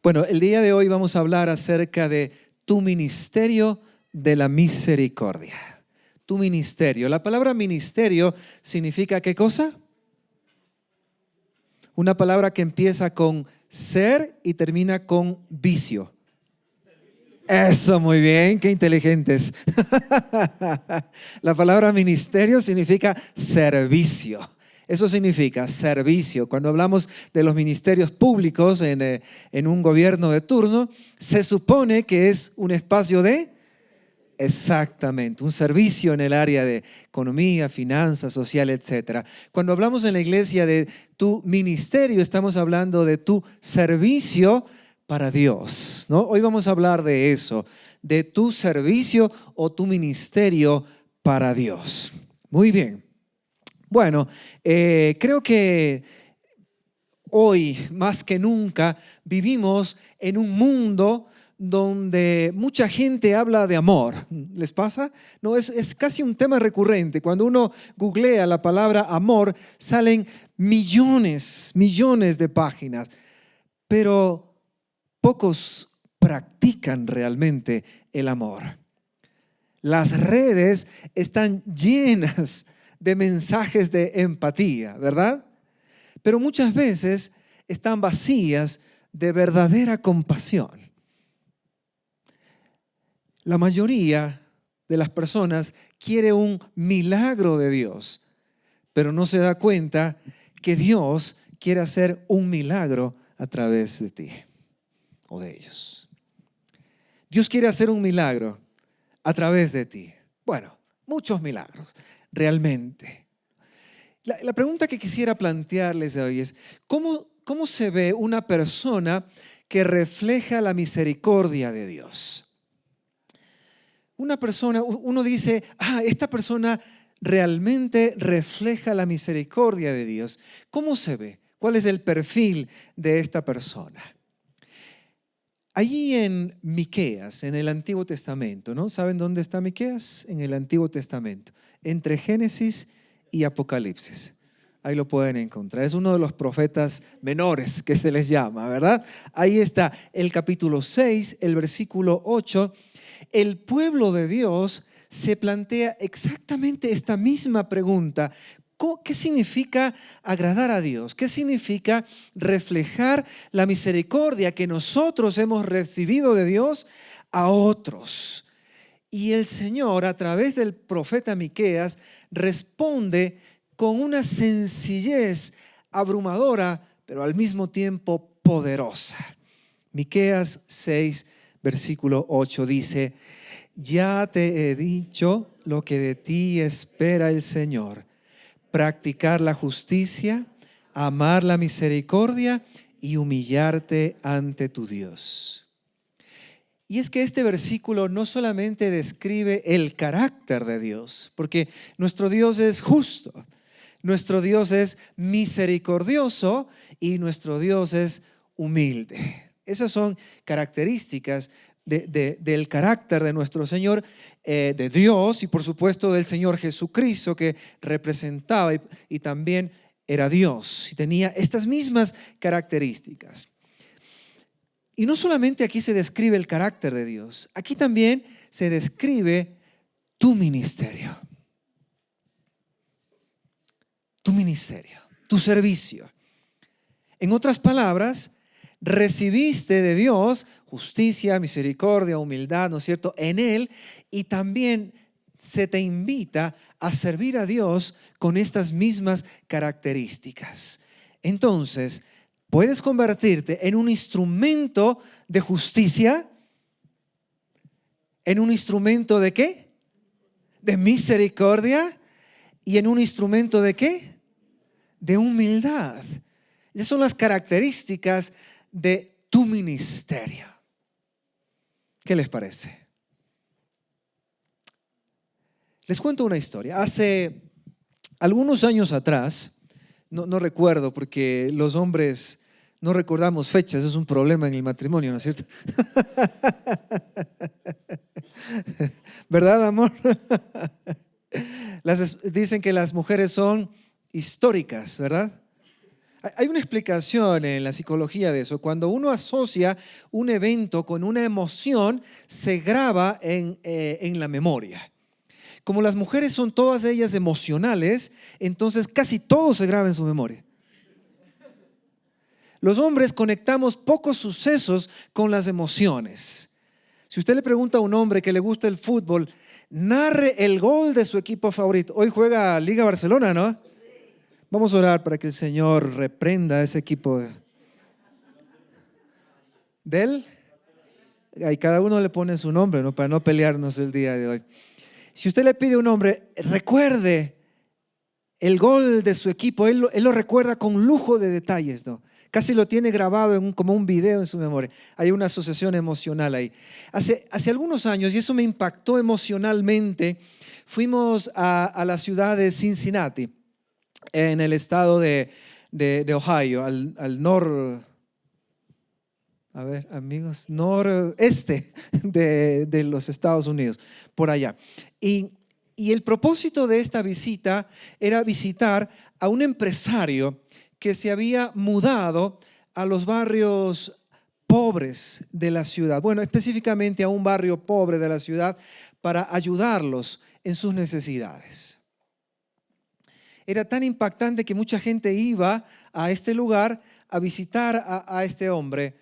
Bueno, el día de hoy vamos a hablar acerca de tu ministerio de la misericordia. Tu ministerio. La palabra ministerio significa ¿qué cosa? Una palabra que empieza con ser y termina con vicio. Eso, muy bien, qué inteligentes. La palabra ministerio significa servicio. Eso significa servicio. Cuando hablamos de los ministerios públicos en un gobierno de turno, se supone que es un espacio de, exactamente, un servicio en el área de economía, finanzas, social, etc. Cuando hablamos en la iglesia de tu ministerio, estamos hablando de tu servicio para Dios, ¿no? Hoy vamos a hablar de eso, de tu servicio o tu ministerio para Dios. Muy bien. Bueno, creo que hoy más que nunca vivimos en un mundo donde mucha gente habla de amor. ¿Les pasa? No, es casi un tema recurrente. Cuando uno googlea la palabra amor, salen millones de páginas, pero pocos practican realmente el amor. Las redes están llenas de mensajes de empatía, ¿verdad? Pero muchas veces están vacías de verdadera compasión. La mayoría de las personas quiere un milagro de Dios, pero no se da cuenta que Dios quiere hacer un milagro a través de ti o de ellos. Dios quiere hacer un milagro a través de ti. Bueno, muchos milagros, realmente. La pregunta que quisiera plantearles hoy es, ¿cómo se ve una persona que refleja la misericordia de Dios? Una persona, uno dice, esta persona realmente refleja la misericordia de Dios. ¿Cómo se ve? ¿Cuál es el perfil de esta persona? Allí en Miqueas, en el Antiguo Testamento, ¿no? ¿Saben dónde está Miqueas? En el Antiguo Testamento, entre Génesis y Apocalipsis. Ahí lo pueden encontrar. Es uno de los profetas menores que se les llama, ¿verdad? Ahí está el capítulo 6, el versículo 8. El pueblo de Dios se plantea exactamente esta misma pregunta. ¿Qué significa agradar a Dios? ¿Qué significa reflejar la misericordia que nosotros hemos recibido de Dios a otros? Y el Señor, a través del profeta Miqueas, responde con una sencillez abrumadora, pero al mismo tiempo poderosa. Miqueas 6, versículo 8 dice: ya te he dicho lo que de ti espera el Señor: practicar la justicia, amar la misericordia y humillarte ante tu Dios. Y es que este versículo no solamente describe el carácter de Dios, porque nuestro Dios es justo, nuestro Dios es misericordioso y nuestro Dios es humilde. Esas son características del carácter de nuestro Señor, de Dios, y por supuesto del Señor Jesucristo, que representaba y también era Dios y tenía estas mismas características. Y no solamente aquí se describe el carácter de Dios, aquí también se describe tu ministerio. Tu ministerio, tu servicio. En otras palabras, recibiste de Dios justicia, misericordia, humildad, ¿no es cierto?, en Él, y también se te invita a servir a Dios con estas mismas características. Entonces, puedes convertirte en un instrumento de justicia, en un instrumento ¿de qué? De misericordia, y en un instrumento ¿de qué? De humildad. Esas son las características de tu ministerio. ¿Qué les parece? Les cuento una historia. Hace algunos años atrás, no recuerdo porque los hombres no recordamos fechas, es un problema en el matrimonio, ¿no es cierto? ¿Verdad, amor? Dicen que las mujeres son históricas, ¿verdad? Hay una explicación en la psicología de eso. Cuando uno asocia un evento con una emoción, se graba en la memoria. Como las mujeres son todas ellas emocionales, entonces casi todo se graba en su memoria. Los hombres conectamos pocos sucesos con las emociones. Si usted le pregunta a un hombre que le gusta el fútbol, narre el gol de su equipo favorito. Hoy juega Liga Barcelona, ¿no? Vamos a orar para que el Señor reprenda a ese equipo de él. Y cada uno le pone su nombre, ¿no? Para no pelearnos el día de hoy. Si usted le pide a un hombre, recuerde el gol de su equipo, él lo recuerda con lujo de detalles, ¿no? Casi lo tiene grabado como un video en su memoria. Hay una asociación emocional ahí. Hace algunos años, y eso me impactó emocionalmente, fuimos a la ciudad de Cincinnati, en el estado de Ohio, al noreste de los Estados Unidos, por allá. Y el propósito de esta visita era visitar a un empresario que se había mudado a los barrios pobres de la ciudad. Bueno, específicamente a un barrio pobre de la ciudad para ayudarlos en sus necesidades. Era tan impactante que mucha gente iba a este lugar a visitar a este hombre.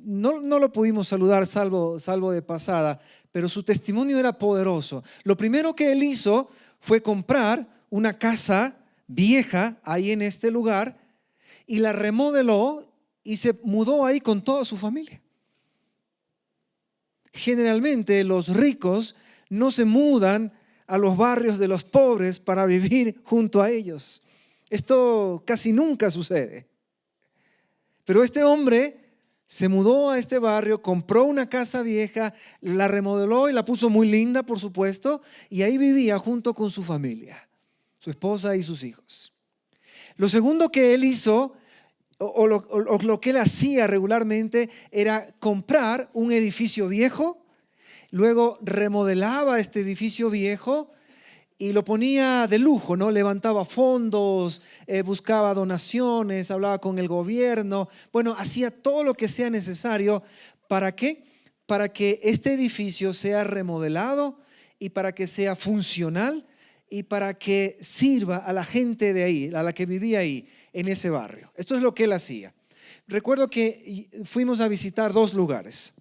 No lo pudimos saludar salvo de pasada, pero su testimonio era poderoso. Lo primero que él hizo fue comprar una casa vieja ahí en este lugar y la remodeló y se mudó ahí con toda su familia. Generalmente los ricos no se mudan a los barrios de los pobres para vivir junto a ellos. Esto casi nunca sucede. Pero este hombre se mudó a este barrio, compró una casa vieja, la remodeló y la puso muy linda, por supuesto, y ahí vivía junto con su familia, su esposa y sus hijos. Lo segundo que él hizo, o lo que él hacía regularmente, era comprar un edificio viejo, luego remodelaba este edificio viejo y lo ponía de lujo, ¿no? Levantaba fondos, buscaba donaciones, hablaba con el gobierno. Bueno, hacía todo lo que sea necesario. ¿Para qué? Para que este edificio sea remodelado y para que sea funcional y para que sirva a la gente de ahí, a la que vivía ahí, en ese barrio. Esto es lo que él hacía. Recuerdo que fuimos a visitar dos lugares.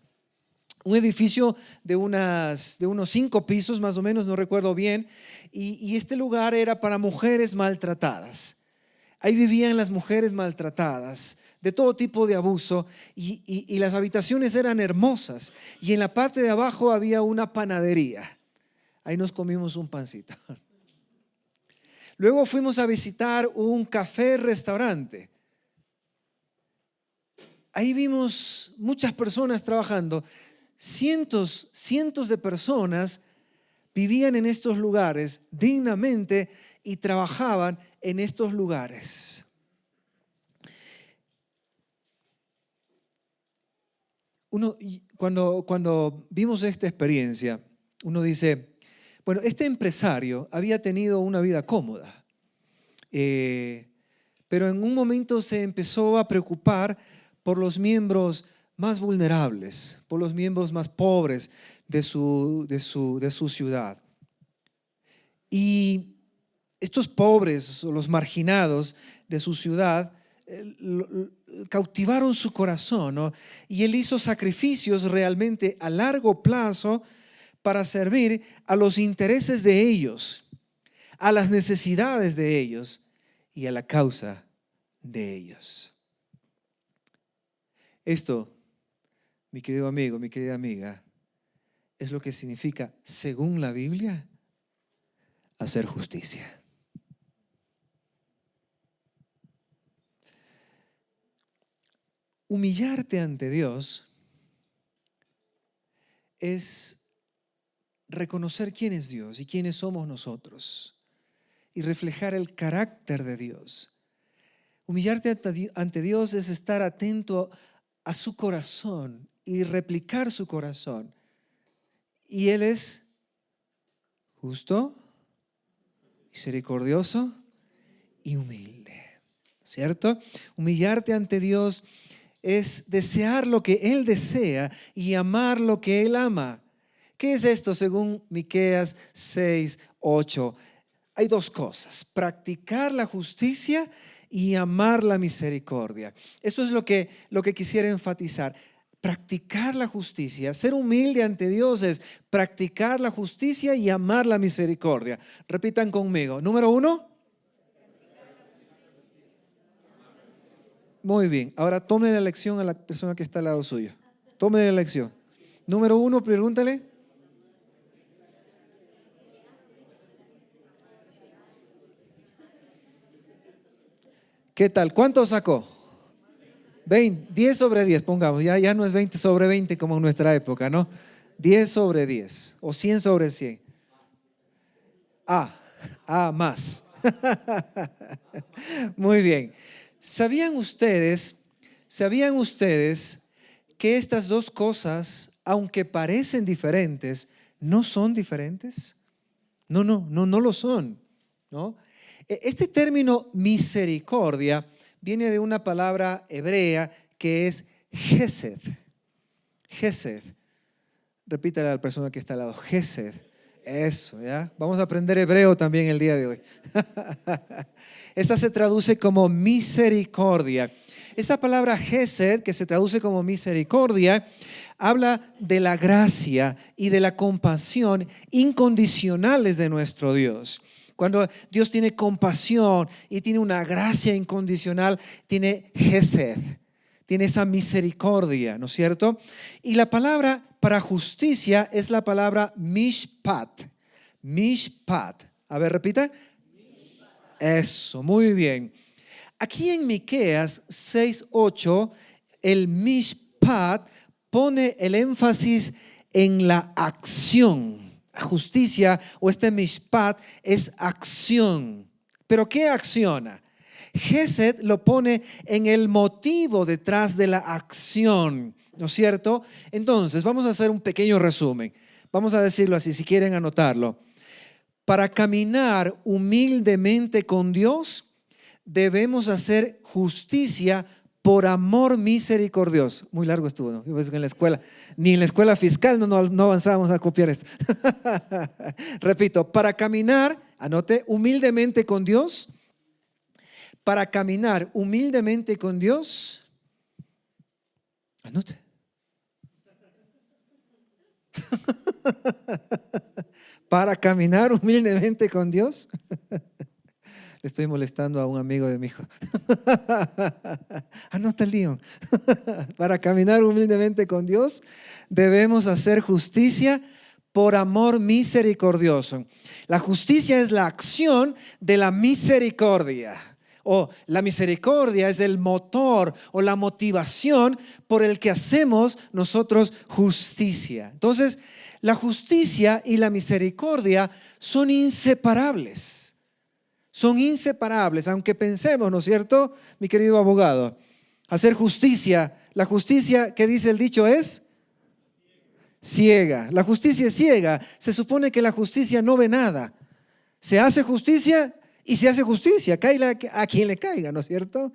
Un edificio de unos 5 pisos más o menos, no recuerdo bien, y este lugar era para mujeres maltratadas. Ahí vivían las mujeres maltratadas, de todo tipo de abuso, y las habitaciones eran hermosas, y en la parte de abajo había una panadería. Ahí nos comimos un pancito. Luego fuimos a visitar un café-restaurante. Ahí vimos muchas personas trabajando. Cientos de personas vivían en estos lugares dignamente y trabajaban en estos lugares. Cuando vimos esta experiencia, uno dice, bueno, este empresario había tenido una vida cómoda, pero en un momento se empezó a preocupar por los miembros más vulnerables, por los miembros más pobres de su ciudad. Y estos pobres o los marginados de su ciudad cautivaron su corazón, ¿no? Y él hizo sacrificios realmente a largo plazo para servir a los intereses de ellos, a las necesidades de ellos y a la causa de ellos. Esto, mi querido amigo, mi querida amiga, es lo que significa, según la Biblia, hacer justicia. Humillarte ante Dios es reconocer quién es Dios y quiénes somos nosotros y reflejar el carácter de Dios. Humillarte ante Dios es estar atento a su corazón y replicar su corazón. Y Él es justo, misericordioso y humilde. ¿cierto? Humillarte ante Dios es desear lo que Él desea y amar lo que Él ama. ¿Qué es esto según Miqueas 6:8? Hay dos cosas: practicar la justicia y amar la misericordia. Esto es lo que quisiera enfatizar. Practicar la justicia, ser humilde ante Dios es practicar la justicia y amar la misericordia. Repitan conmigo. Número 1. Muy bien. Ahora tome la lección a la persona que está al lado suyo. Tome la lección. Número 1, pregúntale. ¿Qué tal? ¿Cuánto sacó? 20, 10 sobre 10, pongamos. Ya no es 20 sobre 20 como en nuestra época, ¿no? 10 sobre 10 o 100 sobre 100. Más. Muy bien. ¿Sabían ustedes que estas dos cosas, aunque parecen diferentes, no son diferentes? No lo son, ¿no? Este término misericordia viene de una palabra hebrea que es Gesed. Gesed. Repítale a la persona que está al lado. Gesed. Eso, ¿ya? Vamos a aprender hebreo también el día de hoy. Esa se traduce como misericordia. Esa palabra Gesed, que se traduce como misericordia, habla de la gracia y de la compasión incondicionales de nuestro Dios. Cuando Dios tiene compasión y tiene una gracia incondicional, tiene Gesed, tiene esa misericordia, ¿no es cierto? Y la palabra para justicia es la palabra mishpat. Mishpat. A ver, repita. Eso, muy bien. Aquí en Miqueas 6:8, el mishpat pone el énfasis en la acción. Justicia o este mishpat es acción. ¿Pero qué acciona? Gesed lo pone en el motivo detrás de la acción, ¿no es cierto? Entonces, vamos a hacer un pequeño resumen. Vamos a decirlo así, si quieren anotarlo. Para caminar humildemente con Dios, debemos hacer justicia por amor misericordioso. Muy largo estuvo, ¿no? Yo pienso que en la escuela, ni en la escuela fiscal no avanzábamos a copiar esto. Repito, para caminar, anote, humildemente con Dios. Para caminar humildemente con Dios, anote. Para caminar humildemente con Dios. Le estoy molestando a un amigo de mi hijo. Anota, León. Para caminar humildemente con Dios, debemos hacer justicia por amor misericordioso. La justicia es la acción de la misericordia. O la misericordia es el motor o la motivación por el que hacemos nosotros justicia. Entonces, la justicia y la misericordia son inseparables. Son inseparables, aunque pensemos, ¿no es cierto, mi querido abogado? Hacer justicia, la justicia que dice el dicho es ciega. La justicia es ciega. Se supone que la justicia no ve nada. Se hace justicia y se hace justicia, caiga a quien le caiga, ¿no es cierto?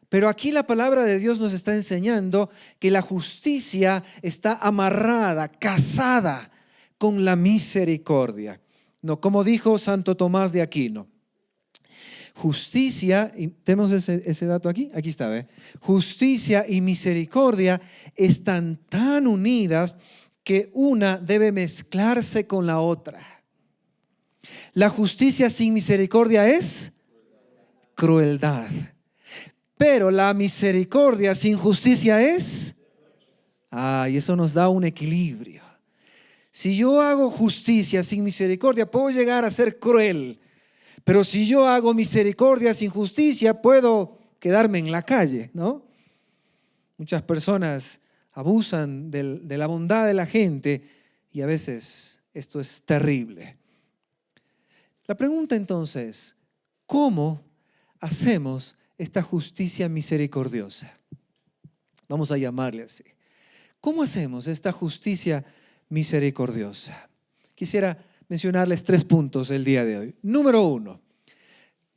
Pero aquí la palabra de Dios nos está enseñando que la justicia está amarrada, casada con la misericordia. No, como dijo Santo Tomás de Aquino. Justicia, ¿tenemos ese dato aquí? Aquí está, ¿ve? Justicia y misericordia están tan unidas que una debe mezclarse con la otra. La justicia sin misericordia es crueldad. Pero la misericordia sin justicia es... y eso nos da un equilibrio. Si yo hago justicia sin misericordia, puedo llegar a ser cruel. Pero si yo hago misericordia sin justicia, puedo quedarme en la calle, ¿no? Muchas personas abusan de la bondad de la gente y a veces esto es terrible. La pregunta entonces, ¿cómo hacemos esta justicia misericordiosa? Vamos a llamarle así. ¿Cómo hacemos esta justicia misericordiosa? Quisiera mencionarles 3 puntos el día de hoy. Número 1,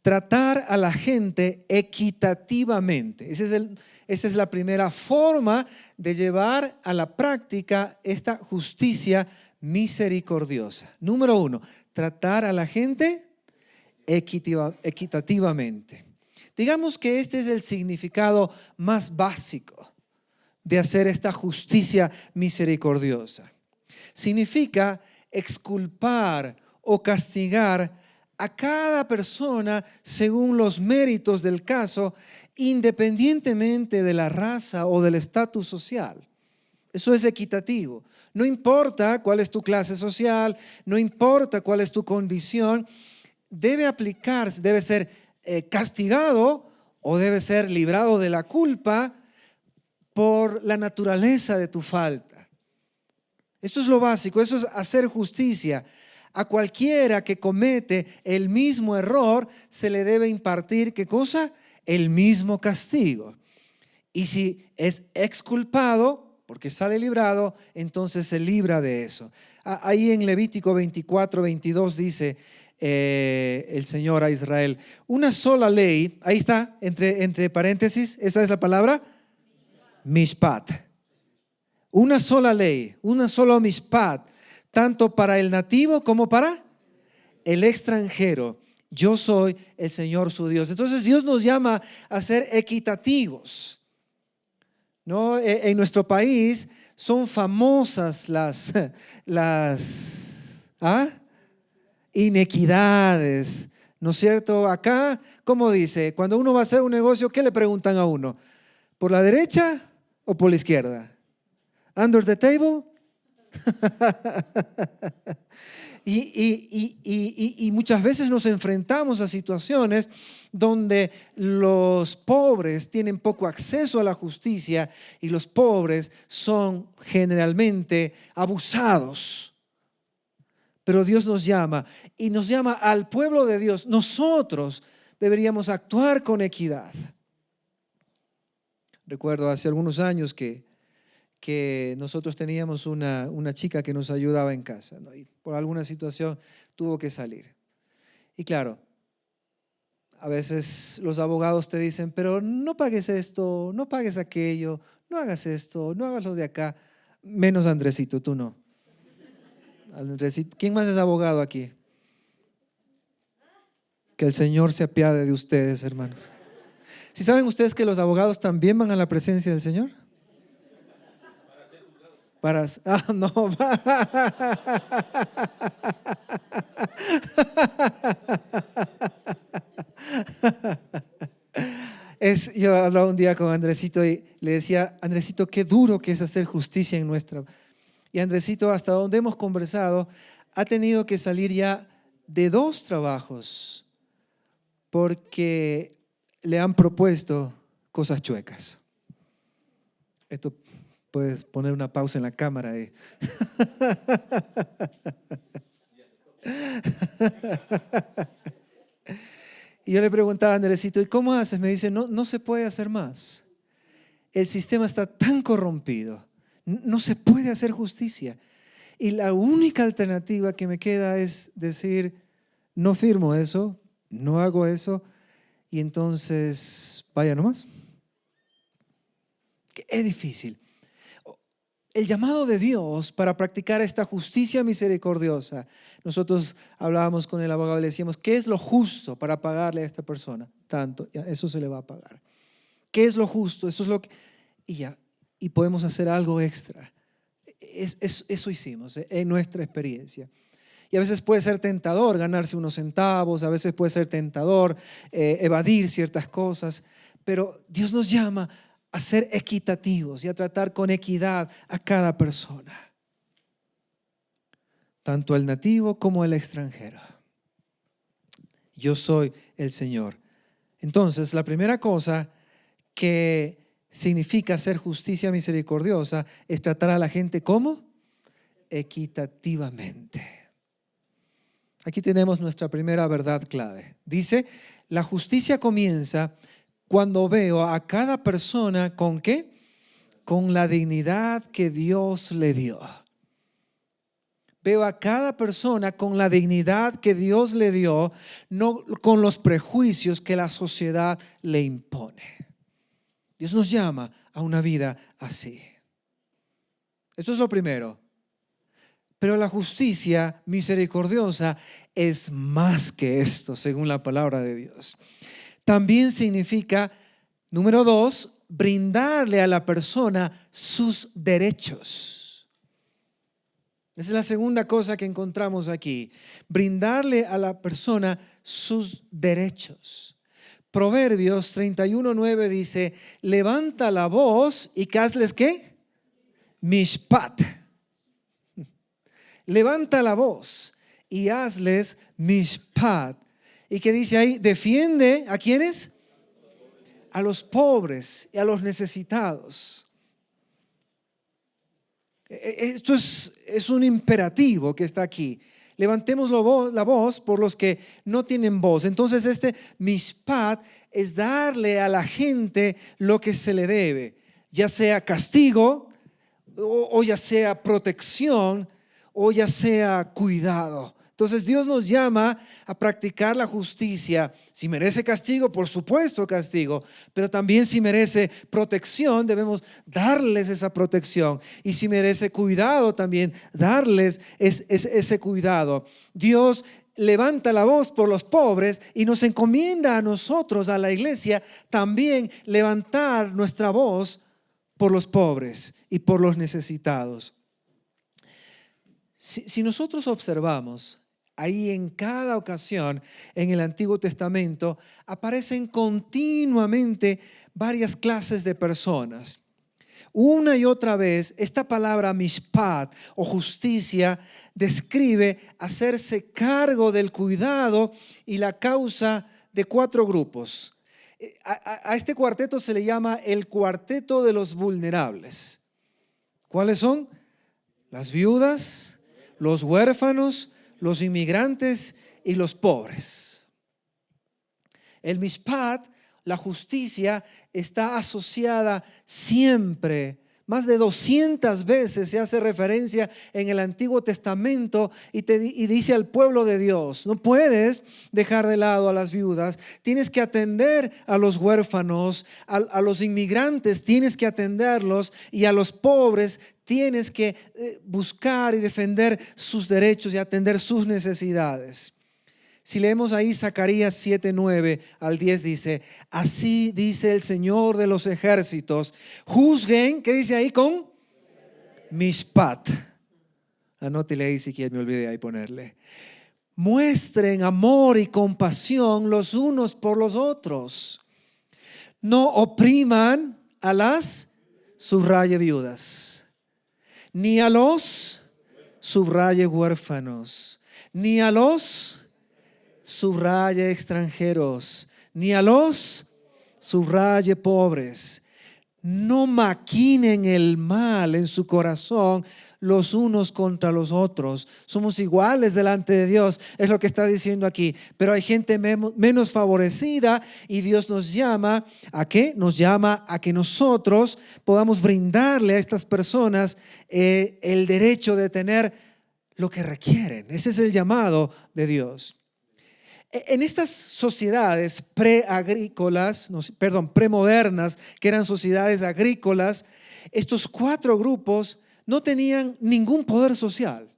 tratar a la gente equitativamente. Esa es la primera forma de llevar a la práctica esta justicia misericordiosa. Número 1, tratar a la gente equitativamente. Digamos que este es el significado más básico de hacer esta justicia misericordiosa. Significa exculpar o castigar a cada persona según los méritos del caso, independientemente de la raza o del estatus social. Eso es equitativo. No importa cuál es tu clase social, no importa cuál es tu condición, debe aplicarse, debe ser castigado o debe ser librado de la culpa por la naturaleza de tu falta. Esto es lo básico, eso es hacer justicia. A cualquiera que comete el mismo error se le debe impartir, ¿qué cosa? El mismo castigo. Y si es exculpado, porque sale librado, entonces se libra de eso. Ahí en Levítico 24, 22 dice el Señor a Israel, una sola ley, ahí está, entre paréntesis, esa es la palabra, mishpat. Una sola ley, una sola mishpat, tanto para el nativo como para el extranjero. Yo soy el Señor su Dios. Entonces Dios nos llama a ser equitativos, ¿no? En nuestro país son famosas las inequidades, ¿no es cierto? Acá, ¿cómo dice? Cuando uno va a hacer un negocio, ¿qué le preguntan a uno? ¿Por la derecha o por la izquierda? ¿Under the table? Y muchas veces nos enfrentamos a situaciones donde los pobres tienen poco acceso a la justicia y los pobres son generalmente abusados. Pero Dios nos llama y nos llama al pueblo de Dios. Nosotros deberíamos actuar con equidad. Recuerdo hace algunos años que nosotros teníamos una chica que nos ayudaba en casa, ¿no? Y por alguna situación tuvo que salir. Y claro, a veces los abogados te dicen, pero no pagues esto, no pagues aquello, no hagas esto, no hagas lo de acá, menos Andresito, tú no. Andresito, ¿quién más es abogado aquí? Que el Señor se apiade de ustedes, hermanos. ¿Sí saben ustedes que los abogados también van a la presencia del Señor? No. Yo hablaba un día con Andresito y le decía, Andresito, qué duro que es hacer justicia en nuestra. Y Andresito, hasta donde hemos conversado, ha tenido que salir ya de 2 trabajos porque le han propuesto cosas chuecas. Esto puedes poner una pausa en la cámara. Y yo le preguntaba a Andresito, ¿y cómo haces? Me dice, no se puede hacer más. El sistema está tan corrompido, no se puede hacer justicia. Y la única alternativa que me queda es decir, no firmo eso, no hago eso, y entonces vaya nomás. Es difícil. El llamado de Dios para practicar esta justicia misericordiosa. Nosotros hablábamos con el abogado y le decíamos, ¿qué es lo justo para pagarle a esta persona? Tanto, ya, eso se le va a pagar. ¿Qué es lo justo? Eso es lo que... Y podemos hacer algo extra. Eso hicimos en nuestra experiencia. Y a veces puede ser tentador ganarse unos centavos, a veces puede ser tentador evadir ciertas cosas, pero Dios nos llama a ser equitativos y a tratar con equidad a cada persona, tanto el nativo como el extranjero. Yo soy el Señor. Entonces, la primera cosa que significa hacer justicia misericordiosa es tratar a la gente ¿cómo? Equitativamente. Aquí tenemos nuestra primera verdad clave. Dice, la justicia comienza cuando veo a cada persona ¿con qué? Con la dignidad que Dios le dio. veo a cada persona con la dignidad que Dios le dio, no con los prejuicios que la sociedad le impone. Dios nos llama a una vida así. Esto es lo primero. Pero la justicia misericordiosa es más que esto, según la palabra de Dios. También significa, número 2, brindarle a la persona sus derechos. Esa es la segunda cosa que encontramos aquí. Brindarle a la persona sus derechos. Proverbios 31:9 dice, levanta la voz y hazles ¿qué? Mishpat. Levanta la voz y hazles mishpat. ¿Y qué dice ahí? Defiende ¿a quiénes? A los pobres y a los necesitados. Esto es un imperativo que está aquí. Levantemos la voz por los que no tienen voz. Entonces este mishpat es darle a la gente lo que se le debe, ya sea castigo o ya sea protección o ya sea cuidado. Entonces Dios nos llama a practicar la justicia. Si merece castigo, por supuesto castigo, pero también si merece protección, debemos darles esa protección. Y si merece cuidado, también darles ese cuidado. Dios levanta la voz por los pobres y nos encomienda a nosotros, a la iglesia, también levantar nuestra voz por los pobres y por los necesitados. Si nosotros observamos, ahí en cada ocasión en el Antiguo Testamento aparecen continuamente varias clases de personas. Una y otra vez esta palabra mishpat o justicia describe hacerse cargo del cuidado y la causa de 4 grupos. A este cuarteto se le llama el cuarteto de los vulnerables. ¿Cuáles son? Las viudas, los huérfanos, los inmigrantes y los pobres. El mishpat, la justicia, está asociada siempre, más de 200 veces se hace referencia en el Antiguo Testamento y dice al pueblo de Dios, no puedes dejar de lado a las viudas, tienes que atender a los huérfanos, a los inmigrantes tienes que atenderlos y a los pobres tienes que buscar y defender sus derechos y atender sus necesidades. Si leemos ahí Zacarías 7:9 al 10 dice, así dice el Señor de los ejércitos, juzguen, ¿qué dice ahí? Con mishpat. Anótele ahí si quiere, me olvidé ahí ponerle. Muestren amor y compasión los unos por los otros. No opriman a las, subraye viudas, ni a los, subraye huérfanos, ni a los, subraye extranjeros, ni a los, subraye pobres. No maquinen el mal en su corazón los unos contra los otros. Somos iguales delante de Dios, es lo que está diciendo aquí. Pero hay gente menos favorecida y Dios nos llama ¿a qué? Nos llama a que nosotros podamos brindarle a estas personas el derecho de tener lo que requieren. Ese es el llamado de Dios. En estas sociedades premodernas, que eran sociedades agrícolas, estos 4 grupos no tenían ningún poder social.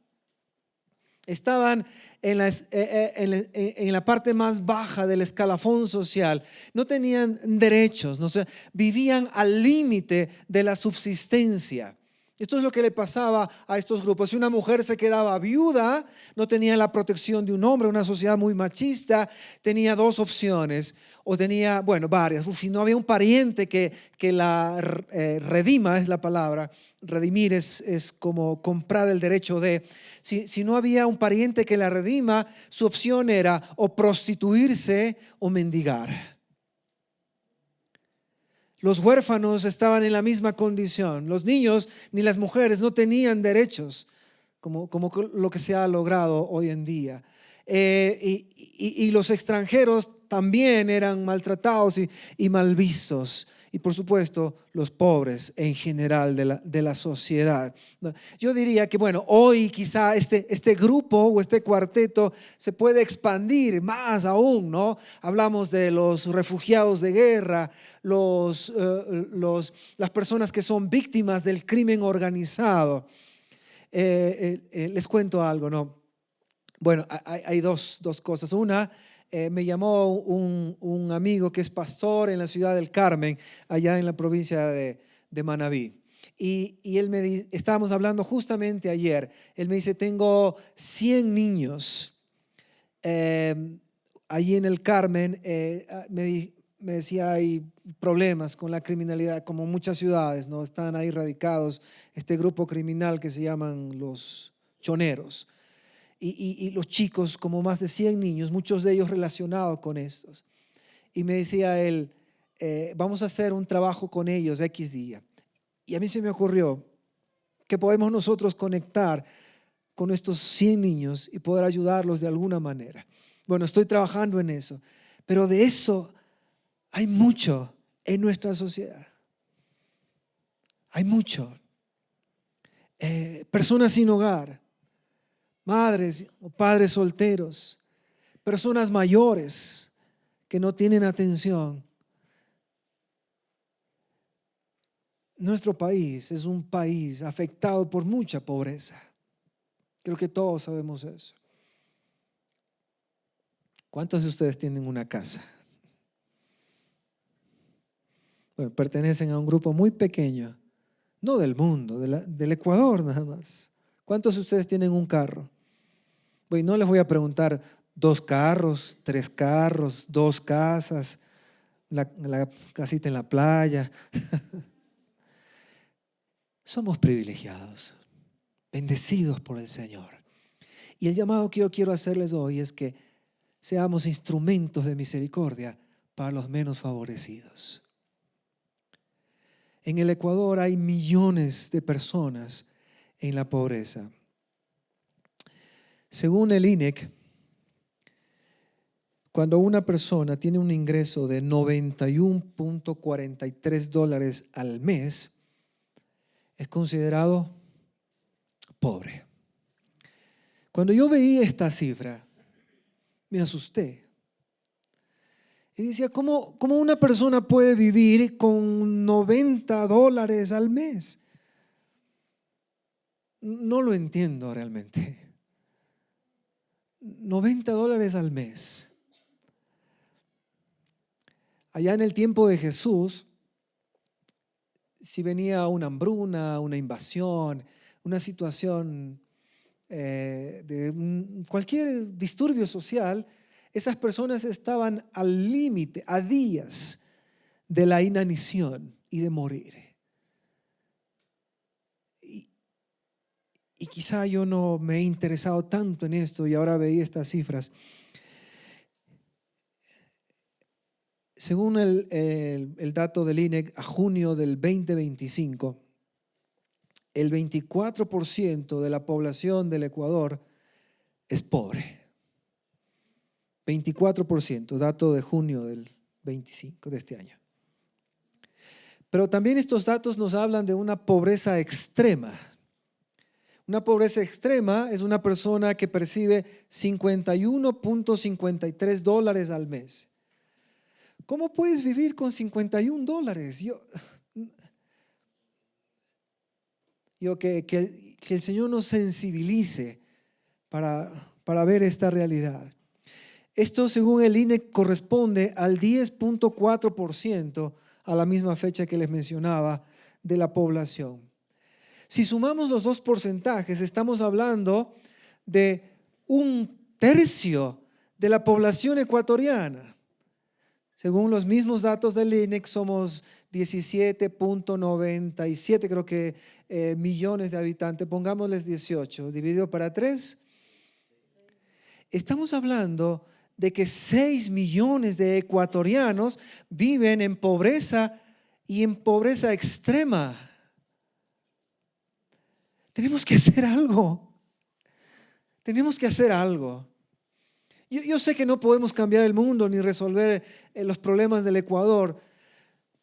Estaban en la parte más baja del escalafón social, no tenían derechos, vivían al límite de la subsistencia. Esto es lo que le pasaba a estos grupos. Si una mujer se quedaba viuda, no tenía la protección de un hombre, una sociedad muy machista, tenía 2 opciones, o tenía, varias. Si no había un pariente que la redima, es la palabra, redimir es como comprar el derecho de. Si no había un pariente que la redima, su opción era o prostituirse o mendigar. Los huérfanos estaban en la misma condición. Los niños ni las mujeres no tenían derechos como lo que se ha logrado hoy en día. Y los extranjeros también eran maltratados y mal vistos. Y por supuesto, los pobres en general de la sociedad. Yo diría que, bueno, hoy quizá este grupo o este cuarteto se puede expandir más aún, ¿no? Hablamos de los refugiados de guerra, las personas que son víctimas del crimen organizado. Les cuento algo, ¿no? Bueno, hay dos cosas. Una, me llamó un amigo que es pastor en la ciudad del Carmen, allá en la provincia de Manabí. Y él estábamos hablando justamente ayer. Él me dice, tengo 100 niños allí en el Carmen. Me decía, hay problemas con la criminalidad, como muchas ciudades, ¿no? Están ahí radicados este grupo criminal que se llaman los choneros. Y los chicos, como más de 100 niños, muchos de ellos relacionados con estos. Y me decía él, vamos a hacer un trabajo con ellos X día. Y a mí se me ocurrió que podemos nosotros conectar con estos 100 niños y poder ayudarlos de alguna manera. Bueno, estoy trabajando en eso, pero de eso hay mucho en nuestra sociedad. Hay mucho. Personas sin hogar, madres o padres solteros, personas mayores que no tienen atención. Nuestro país es un país afectado por mucha pobreza. Creo que todos sabemos eso. ¿Cuántos de ustedes tienen una casa? Bueno, pertenecen a un grupo muy pequeño, no del mundo, del Ecuador nada más. ¿Cuántos de ustedes tienen un carro? Bueno, no les voy a preguntar 2 carros, 3 carros, 2 casas, la casita en la playa. Somos privilegiados, bendecidos por el Señor. Y el llamado que yo quiero hacerles hoy es que seamos instrumentos de misericordia para los menos favorecidos. En el Ecuador hay millones de personas en la pobreza. Según el INEC, cuando una persona tiene un ingreso de $91.43 al mes, es considerado pobre. Cuando yo veía esta cifra, me asusté. Y decía, ¿cómo una persona puede vivir con $90 al mes? No lo entiendo realmente. $90 al mes. Allá en el tiempo de Jesús, si venía una hambruna, una invasión, una situación de cualquier disturbio social, esas personas estaban al límite, a días de la inanición y de morir. Y quizá yo no me he interesado tanto en esto y ahora veía estas cifras. Según el dato del INEC a junio del 2025, el 24% de la población del Ecuador es pobre. 24%, dato de junio del 25 de este año. Pero también estos datos nos hablan de una pobreza extrema. Una pobreza extrema es una persona que percibe $51.53 al mes. ¿Cómo puedes vivir con $51? Que el Señor nos sensibilice para ver esta realidad. Esto, según el INEC, corresponde al 10.4% a la misma fecha que les mencionaba de la población. Si sumamos los dos porcentajes, estamos hablando de 1/3 de la población ecuatoriana. Según los mismos datos del INEC, somos 17.97, creo que millones de habitantes. Pongámosles 18, dividido para 3. Estamos hablando de que 6 millones de ecuatorianos viven en pobreza y en pobreza extrema. Tenemos que hacer algo. Tenemos que hacer algo. Yo sé que no podemos cambiar el mundo ni resolver los problemas del Ecuador,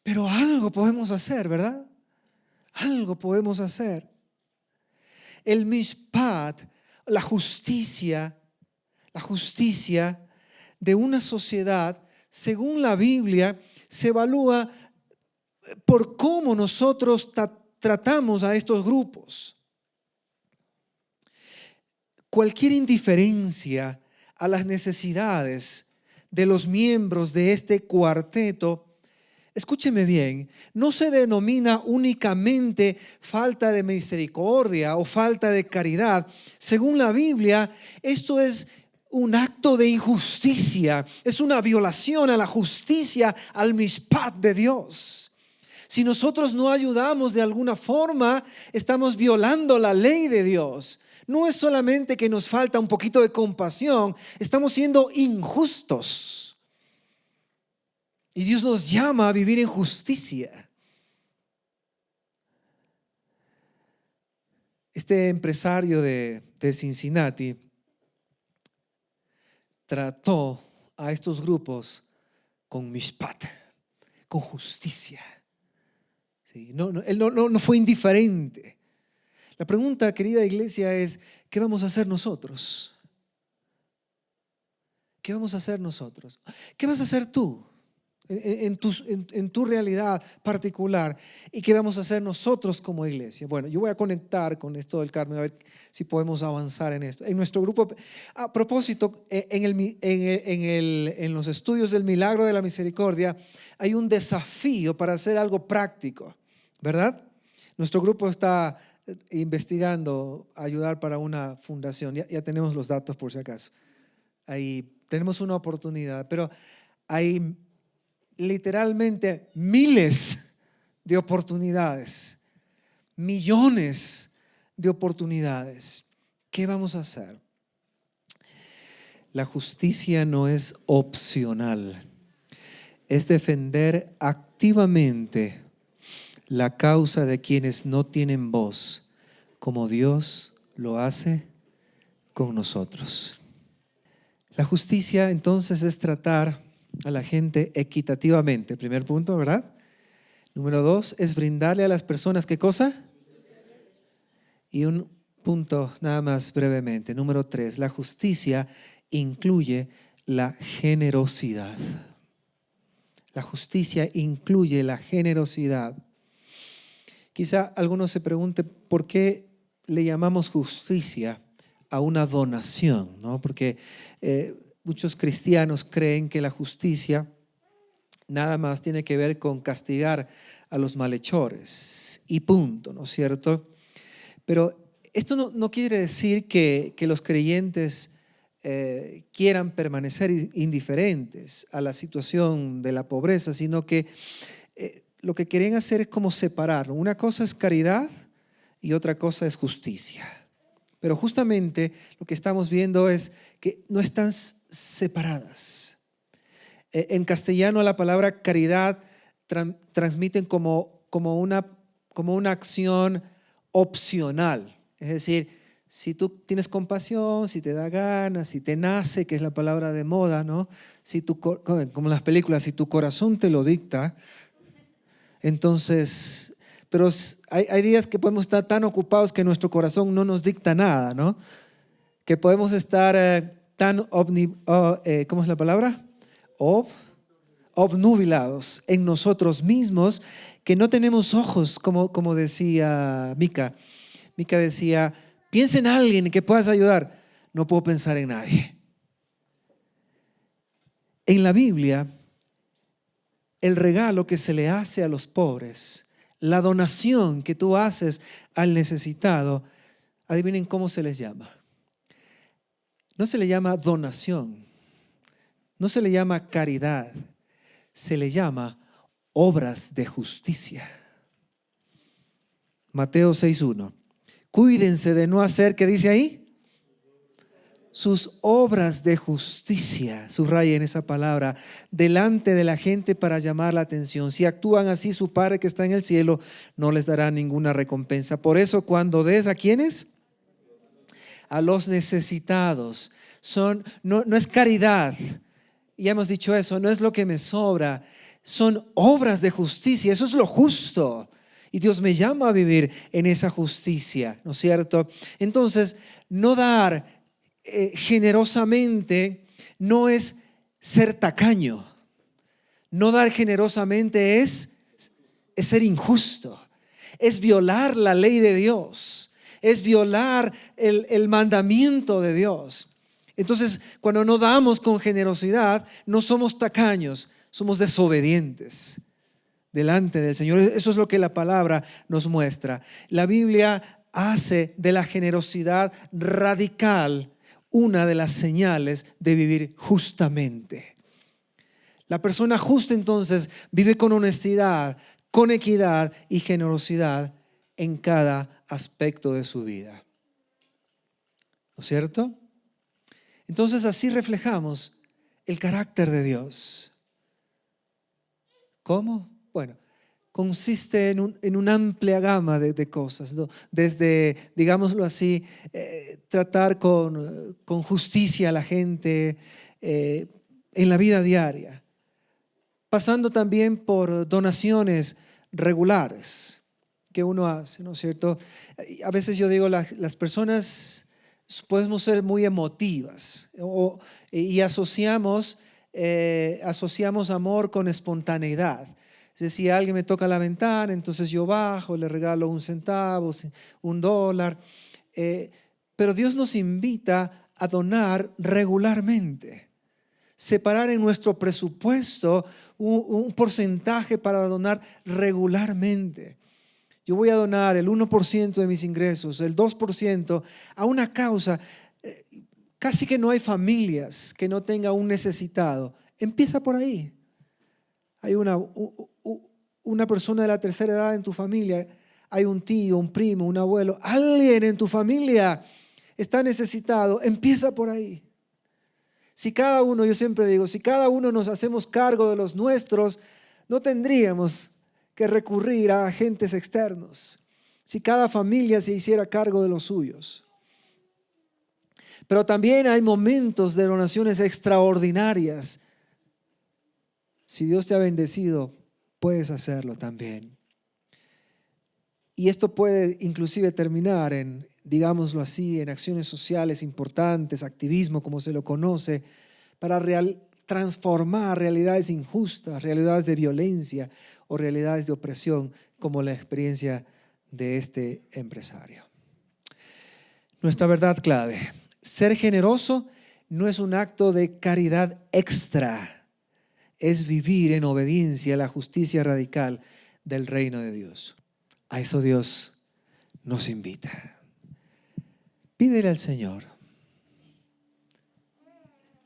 pero algo podemos hacer, ¿verdad? Algo podemos hacer. El mishpat, la justicia de una sociedad, según la Biblia, se evalúa por cómo nosotros tratamos a estos grupos. Cualquier indiferencia a las necesidades de los miembros de este cuarteto, escúcheme bien, no se denomina únicamente falta de misericordia o falta de caridad. Según la Biblia, esto es un acto de injusticia, es una violación a la justicia, al mishpat de Dios. Si nosotros no ayudamos de alguna forma, estamos violando la ley de Dios. No es solamente que nos falta un poquito de compasión, estamos siendo injustos. Y Dios nos llama a vivir en justicia. Este empresario de Cincinnati trató a estos grupos con mishpat, con justicia. Sí, él no fue indiferente. La pregunta, querida iglesia, es: ¿qué vamos a hacer nosotros? ¿Qué vamos a hacer nosotros? ¿Qué vas a hacer tú en tu realidad particular? ¿Y qué vamos a hacer nosotros como iglesia? Bueno, yo voy a conectar con esto del Carmen, a ver si podemos avanzar en esto. En nuestro grupo, a propósito, en los estudios del milagro de la misericordia, hay un desafío para hacer algo práctico, ¿verdad? Nuestro grupo está investigando ayudar para una fundación. Ya tenemos los datos por si acaso. Ahí tenemos una oportunidad, pero hay literalmente miles de oportunidades, millones de oportunidades. ¿Qué vamos a hacer? La justicia no es opcional, es defender activamente la causa de quienes no tienen voz, como Dios lo hace con nosotros. La justicia entonces es tratar a la gente equitativamente. Primer punto, ¿verdad? Número 2 es brindarle a las personas, ¿qué cosa? Y un punto nada más brevemente. Número 3, la justicia incluye la generosidad. La justicia incluye la generosidad. Quizá algunos se pregunten por qué le llamamos justicia a una donación, ¿no? Porque muchos cristianos creen que la justicia nada más tiene que ver con castigar a los malhechores y punto, ¿no es cierto? Pero esto no quiere decir que los creyentes quieran permanecer indiferentes a la situación de la pobreza, sino que lo que quieren hacer es como separar. Una cosa es caridad y otra cosa es justicia. Pero justamente lo que estamos viendo es que no están separadas. En castellano la palabra caridad transmiten como una acción opcional. Es decir, si tú tienes compasión, si te da ganas, si te nace, que es la palabra de moda, ¿no? Como en las películas, si tu corazón te lo dicta, entonces, pero hay días que podemos estar tan ocupados que nuestro corazón no nos dicta nada, ¿no? Que podemos estar ¿cómo es la palabra? Obnubilados en nosotros mismos, que no tenemos ojos, como decía Mica. Mica decía: piensa en alguien que puedas ayudar. No puedo pensar en nadie. En la Biblia, el regalo que se le hace a los pobres, la donación que tú haces al necesitado, adivinen cómo se les llama. No se le llama donación, no se le llama caridad, se le llama obras de justicia. Mateo 6:1. Cuídense de no hacer, ¿qué dice ahí? Sus obras de justicia, subrayen esa palabra, delante de la gente para llamar la atención. Si actúan así, su Padre que está en el cielo no les dará ninguna recompensa. Por eso, cuando des, ¿a quiénes? A los necesitados. no es caridad. Ya hemos dicho eso, no es lo que me sobra, son obras de justicia, eso es lo justo. Y Dios me llama a vivir en esa justicia, ¿no es cierto? Entonces, no dar generosamente no es ser tacaño. No dar generosamente es ser injusto, es violar la ley de Dios, es violar el mandamiento de Dios. Entonces, cuando no damos con generosidad, no somos tacaños, somos desobedientes delante del Señor. Eso es lo que la palabra nos muestra. La Biblia hace de la generosidad radical una de las señales de vivir justamente. La persona justa entonces vive con honestidad, con equidad y generosidad en cada aspecto de su vida. ¿No es cierto? Entonces así reflejamos el carácter de Dios. ¿Cómo? Bueno, consiste en una amplia gama de cosas, ¿no? Desde, digámoslo así, tratar con justicia a la gente en la vida diaria, pasando también por donaciones regulares que uno hace, ¿no es cierto? A veces yo digo, las personas podemos ser muy emotivas y asociamos amor con espontaneidad. Es decir, si alguien me toca la ventana, entonces yo bajo, le regalo 1 centavo, $1. Pero Dios nos invita a donar regularmente. Separar en nuestro presupuesto un porcentaje para donar regularmente. Yo voy a donar el 1% de mis ingresos, el 2% a una causa. Casi que no hay familias que no tenga un necesitado. Empieza por ahí. Hay una persona de la tercera edad en tu familia, hay un tío, un primo, un abuelo, alguien en tu familia está necesitado. Empieza por ahí. Si cada uno, yo siempre digo, si cada uno nos hacemos cargo de los nuestros, no tendríamos que recurrir a agentes externos. Si cada familia se hiciera cargo de los suyos. Pero también hay momentos de donaciones extraordinarias. Si Dios te ha bendecido, puedes hacerlo también. Y esto puede inclusive terminar en, digámoslo así, en acciones sociales importantes, activismo como se lo conoce, para transformar realidades injustas, realidades de violencia o realidades de opresión, como la experiencia de este empresario. Nuestra verdad clave: ser generoso no es un acto de caridad extra, es vivir en obediencia a la justicia radical del reino de Dios. A eso Dios nos invita. Pídele al Señor.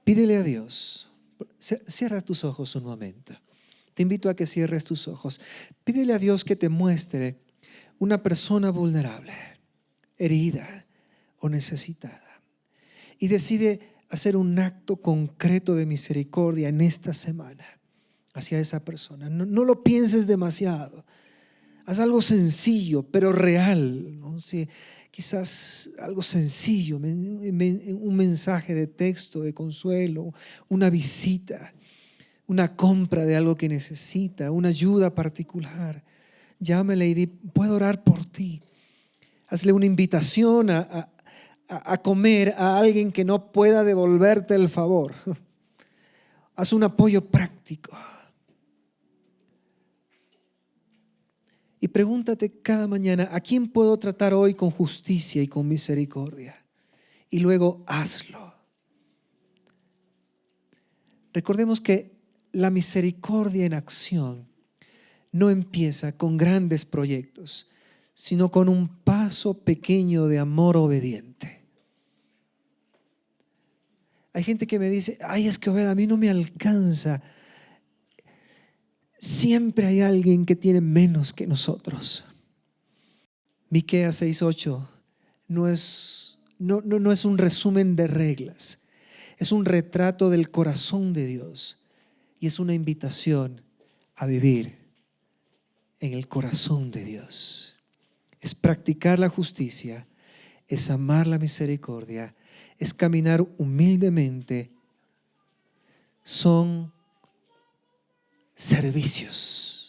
Pídele a Dios. Cierra tus ojos un momento. Te invito a que cierres tus ojos. Pídele a Dios que te muestre una persona vulnerable, herida o necesitada. Y decide hacer un acto concreto de misericordia en esta semana hacia esa persona. No lo pienses demasiado. Haz algo sencillo, pero real, ¿no? Sí, quizás algo sencillo, un mensaje de texto, de consuelo, una visita, una compra de algo que necesita, una ayuda particular. Llámale y di, puedo orar por ti. Hazle una invitación a comer a alguien que no pueda devolverte el favor. Haz un apoyo práctico. Y pregúntate cada mañana, ¿a quién puedo tratar hoy con justicia y con misericordia? Y luego hazlo. Recordemos que la misericordia en acción no empieza con grandes proyectos, sino con un paso pequeño de amor obediente. Hay gente que me dice, ay, es que Obed, a mí no me alcanza. Siempre hay alguien que tiene menos que nosotros. Miqueas 6:8 no es un resumen de reglas, es un retrato del corazón de Dios y es una invitación a vivir en el corazón de Dios. Es practicar la justicia, es amar la misericordia, es caminar humildemente, son servicios.